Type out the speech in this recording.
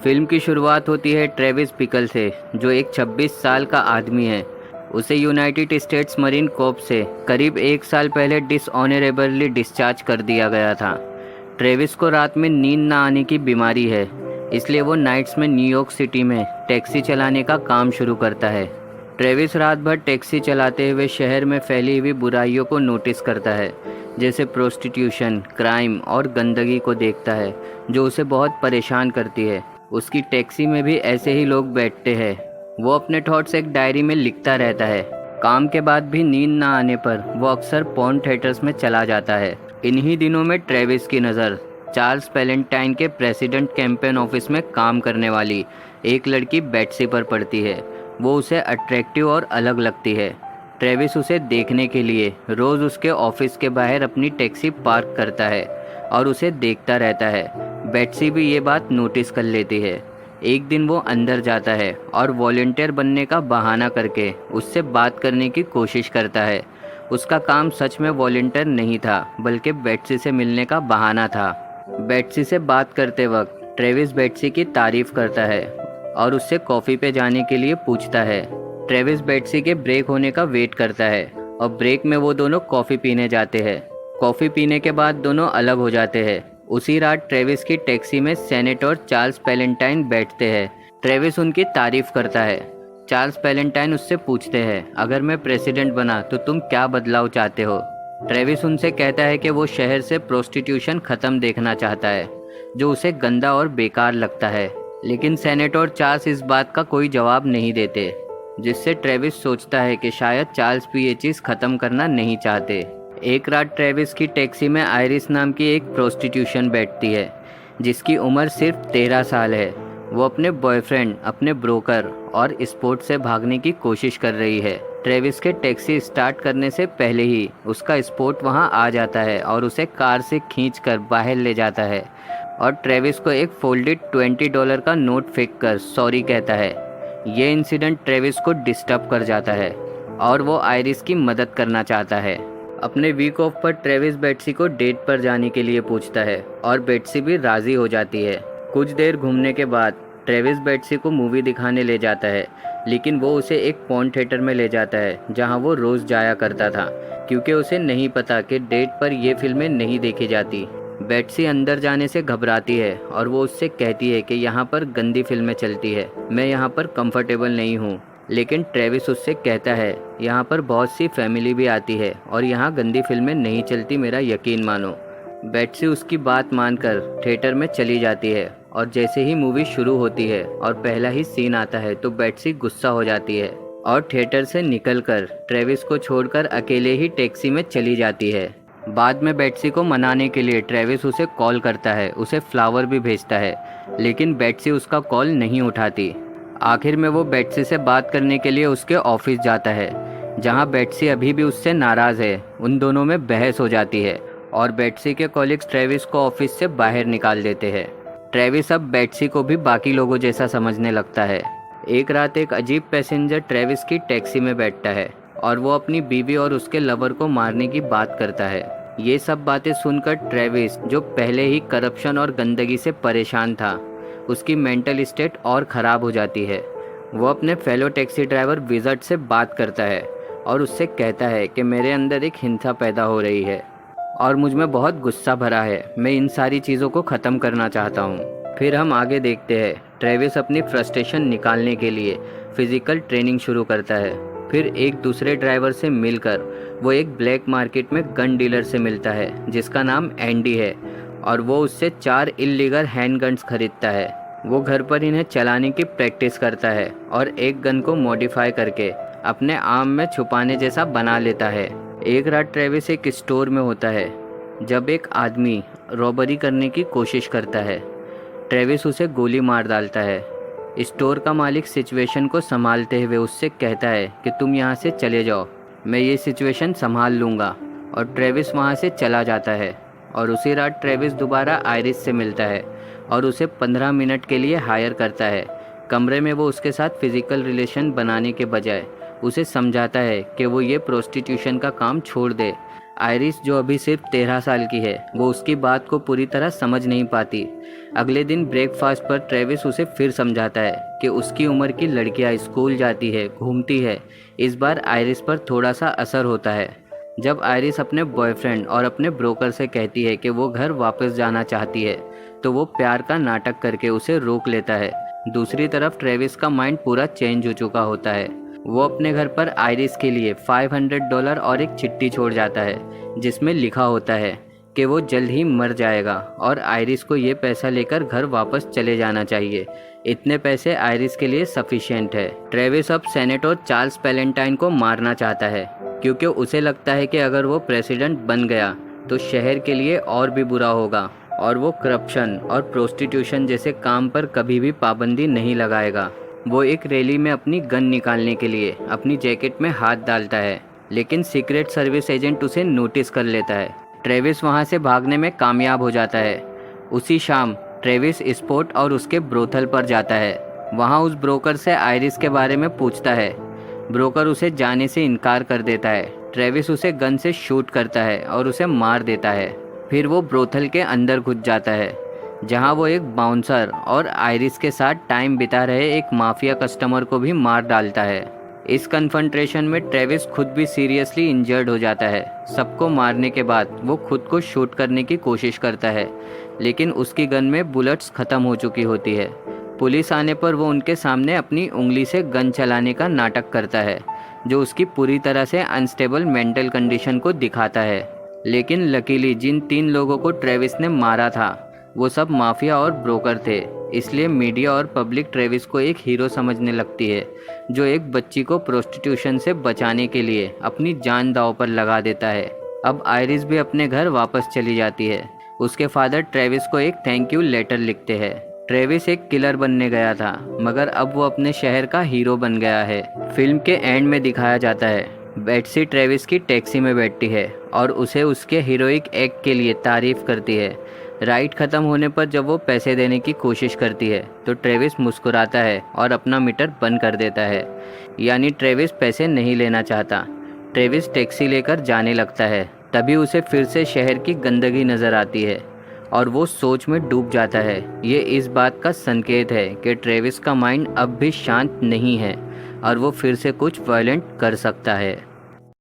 Film की शुरुआत होती है ट्रेविस बिकल से, जो एक 26 साल का आदमी है। उसे यूनाइटेड स्टेट्स मरीन कोर्प्स से करीब 1 साल पहले डिसऑनरेबली डिस्चार्ज कर दिया गया था। ट्रेविस को रात में नींद ना आने की बीमारी है, इसलिए वो नाइट्स में न्यूयॉर्क सिटी में टैक्सी चलाने का काम शुरू करता है। ट्रेविस रात भर टैक्सी चलाते हुए शहर में फैली हुई बुराइयों को नोटिस करता है, जैसे प्रोस्टिट्यूशन, क्राइम और गंदगी को देखता है, जो उसे बहुत परेशान करती है। उसकी टैक्सी में भी ऐसे ही लोग बैठते हैं। वो अपने थॉट्स एक डायरी में लिखता रहता है। काम के बाद भी नींद ना आने पर वो अक्सर पॉर्न थिएटर्स में चला जाता है। इन्हीं दिनों में ट्रेविस की नज़र चार्ल्स पैलेंटाइन के प्रेसिडेंट कैंपेन ऑफिस में काम करने वाली एक लड़की बेट्सी पर पड़ती है। वो उसे अट्रैक्टिव और अलग लगती है। ट्रेविस उसे देखने के लिए रोज़ उसके ऑफिस के बाहर अपनी टैक्सी पार्क करता है और उसे देखता रहता है। बेट्सी भी ये बात नोटिस कर लेती है। एक दिन वो अंदर जाता है और वॉलंटियर बनने का बहाना करके उससे बात करने की कोशिश करता है। उसका काम सच में वॉलंटियर नहीं था, बल्कि बेट्सी से मिलने का बहाना था। बेट्सी से बात करते वक्त ट्रेविस बेट्सी की तारीफ करता है और उससे कॉफ़ी पे जाने के लिए पूछता है। ट्रेविस बेट्सी के ब्रेक होने का वेट करता है और ब्रेक में वो दोनों कॉफ़ी पीने जाते हैं। कॉफ़ी पीने के बाद दोनों अलग हो जाते हैं। उसी रात ट्रेविस की टैक्सी में सेनेटर चार्ल्स पैलेंटाइन बैठते हैं। ट्रेविस उनकी तारीफ करता है। चार्ल्स पैलेंटाइन उससे पूछते हैं, अगर मैं प्रेसिडेंट बना तो तुम क्या बदलाव चाहते हो? ट्रेविस उनसे कहता है कि वो शहर से प्रोस्टिट्यूशन ख़त्म देखना चाहता है, जो उसे गंदा और बेकार लगता है। लेकिन सेनेटर चार्ल्स इस बात का कोई जवाब नहीं देते, जिससे ट्रेविस सोचता है कि शायद चार्ल्स भी ये चीज़ ख़त्म करना नहीं चाहते। एक रात ट्रेविस की टैक्सी में आयरिस नाम की एक प्रोस्टिट्यूशन बैठती है, जिसकी उम्र सिर्फ 13 साल है। वो अपने बॉयफ्रेंड, अपने ब्रोकर और स्पोर्ट से भागने की कोशिश कर रही है। ट्रेविस के टैक्सी स्टार्ट करने से पहले ही उसका स्पोर्ट वहां आ जाता है और उसे कार से खींचकर बाहर ले जाता है और ट्रेविस को एक फोल्डेड $20 का नोट फेंक कर सॉरी कहता है। ये इंसिडेंट ट्रेविस को डिस्टर्ब कर जाता है और वो आयरिस की मदद करना चाहता है। अपने वीक ऑफ पर ट्रेविस बेट्सी को डेट पर जाने के लिए पूछता है और बेट्सी भी राज़ी हो जाती है। कुछ देर घूमने के बाद ट्रेविस बेट्सी को मूवी दिखाने ले जाता है, लेकिन वो उसे एक पॉर्न थिएटर में ले जाता है जहां वो रोज़ जाया करता था, क्योंकि उसे नहीं पता कि डेट पर ये फिल्में नहीं देखी जाती। बेट्सी अंदर जाने से घबराती है और वो उससे कहती है कि यहाँ पर गंदी फिल्में चलती है, मैं यहाँ पर कंफर्टेबल नहीं हूँ। लेकिन ट्रेविस उससे कहता है, यहाँ पर बहुत सी फैमिली भी आती है और यहाँ गंदी फिल्में नहीं चलती, मेरा यकीन मानो। बेट्सी उसकी बात मानकर थिएटर में चली जाती है और जैसे ही मूवी शुरू होती है और पहला ही सीन आता है तो बेट्सी गुस्सा हो जाती है और थिएटर से निकलकर ट्रेविस को छोड़कर अकेले ही टैक्सी में चली जाती है। बाद में बेट्सी को मनाने के लिए ट्रेविस उसे कॉल करता है, उसे फ्लावर भी भेजता है, लेकिन बेट्सी उसका कॉल नहीं उठाती। आखिर में वो बेट्सी से बात करने के लिए उसके ऑफिस जाता है, जहां बेट्सी अभी भी उससे नाराज़ है। उन दोनों में बहस हो जाती है और बेट्सी के कॉलिग्स ट्रेविस को ऑफिस से बाहर निकाल देते हैं। ट्रेविस अब बेट्सी को भी बाकी लोगों जैसा समझने लगता है। एक रात एक अजीब पैसेंजर ट्रेविस की टैक्सी में बैठता है और वो अपनी बीवी और उसके लवर को मारने की बात करता है। ये सब बातें सुनकर ट्रेविस, जो पहले ही करप्शन और गंदगी से परेशान था, उसकी मेंटल स्टेट और ख़राब हो जाती है। वो अपने फेलो टैक्सी ड्राइवर विज़र्ड से बात करता है और उससे कहता है कि मेरे अंदर एक हिंसा पैदा हो रही है और मुझ में बहुत गुस्सा भरा है, मैं इन सारी चीज़ों को ख़त्म करना चाहता हूँ। फिर हम आगे देखते हैं। ट्रेविस अपनी फ्रस्ट्रेशन निकालने के लिए फ़िज़िकल ट्रेनिंग शुरू करता है। फिर एक दूसरे ड्राइवर से मिलकर वो एक ब्लैक मार्केट में गन डीलर से मिलता है, जिसका नाम एंडी है, और वो उससे 4 इल्लीगल हैंड गन्स खरीदता है। वो घर पर इन्हें चलाने की प्रैक्टिस करता है और एक गन को मॉडिफाई करके अपने आर्म में छुपाने जैसा बना लेता है। एक रात ट्रेविस एक स्टोर में होता है जब एक आदमी रॉबरी करने की कोशिश करता है। ट्रेविस उसे गोली मार डालता है। स्टोर का मालिक सिचुएशन को संभालते हुए उससे कहता है कि तुम यहाँ से चले जाओ, मैं ये सिचुएशन संभाल लूँगा, और ट्रेविस वहाँ से चला जाता है। और उसी रात ट्रेविस दोबारा आयरिस से मिलता है और उसे 15 मिनट के लिए हायर करता है। कमरे में वो उसके साथ फिजिकल रिलेशन बनाने के बजाय उसे समझाता है कि वो ये प्रोस्टिट्यूशन का काम छोड़ दे। आयरिस जो अभी सिर्फ 13 साल की है, वो उसकी बात को पूरी तरह समझ नहीं पाती। अगले दिन ब्रेकफास्ट पर ट्रेविस उसे फिर समझाता है कि उसकी उम्र की लड़कियां स्कूल जाती है, घूमती है। इस बार आयरिस पर थोड़ा सा असर होता है। जब आयरिस अपने बॉयफ्रेंड और अपने ब्रोकर से कहती है कि वो घर वापस जाना चाहती है, तो वो प्यार का नाटक करके उसे रोक लेता है। दूसरी तरफ ट्रेविस का माइंड पूरा चेंज हो चुका होता है। वो अपने घर पर आयरिस के लिए $500 और एक चिट्ठी छोड़ जाता है, जिसमें लिखा होता है कि वो जल्द ही मर जाएगा और आयरिस को ये पैसा लेकर घर वापस चले जाना चाहिए। इतने पैसे आयरिस के लिए सफिशिएंट है। ट्रेविस अब सेनेटर चार्ल्स पैलेंटाइन को मारना चाहता है, क्योंकि उसे लगता है कि अगर वो प्रेसिडेंट बन गया तो शहर के लिए और भी बुरा होगा और वो करप्शन और प्रोस्टिट्यूशन जैसे काम पर कभी भी पाबंदी नहीं लगाएगा। वो एक रैली में अपनी गन निकालने के लिए अपनी जैकेट में हाथ डालता है, लेकिन सीक्रेट सर्विस एजेंट उसे नोटिस कर लेता है। ट्रेविस वहां से भागने में कामयाब हो जाता है। उसी शाम ट्रेविस स्पोर्ट और उसके ब्रोथल पर जाता है। वहां उस ब्रोकर से आयरिस के बारे में पूछता है। ब्रोकर उसे जाने से इनकार कर देता है। ट्रेविस उसे गन से शूट करता है और उसे मार देता है। फिर वो ब्रोथल के अंदर घुस जाता है, जहां वो एक बाउंसर और आयरिस के साथ टाइम बिता रहे एक माफिया कस्टमर को भी मार डालता है। इस कन्फ्रंटेशन में ट्रेविस खुद भी सीरियसली इंजर्ड हो जाता है। सबको मारने के बाद वो खुद को शूट करने की कोशिश करता है, लेकिन उसकी गन में बुलेट्स ख़त्म हो चुकी होती है। पुलिस आने पर वो उनके सामने अपनी उंगली से गन चलाने का नाटक करता है, जो उसकी पूरी तरह से अनस्टेबल मेंटल कंडीशन को दिखाता है। लेकिन लकीली जिन 3 लोगों को ट्रेविस ने मारा था वो सब माफिया और ब्रोकर थे, इसलिए मीडिया और पब्लिक ट्रेविस को एक हीरो समझने लगती है, जो एक बच्ची को प्रोस्टिट्यूशन से बचाने के लिए अपनी जान दांव पर लगा देता है। अब आयरिस भी अपने घर वापस चली जाती है। उसके फादर ट्रेविस को एक थैंक यू लेटर लिखते हैं। ट्रेविस एक किलर बनने गया था, मगर अब वो अपने शहर का हीरो बन गया है। फिल्म के एंड में दिखाया जाता है बेट्सी ट्रेविस की टैक्सी में बैठती है और उसे उसके हीरोइक एक्ट के लिए तारीफ करती है। राइड ख़त्म होने पर जब वो पैसे देने की कोशिश करती है तो ट्रेविस मुस्कुराता है और अपना मीटर बंद कर देता है, यानी ट्रेविस पैसे नहीं लेना चाहता। ट्रेविस टैक्सी लेकर जाने लगता है, तभी उसे फिर से शहर की गंदगी नज़र आती है और वो सोच में डूब जाता है। ये इस बात का संकेत है कि ट्रेविस का माइंड अब भी शांत नहीं है और वो फिर से कुछ वायलेंट कर सकता है।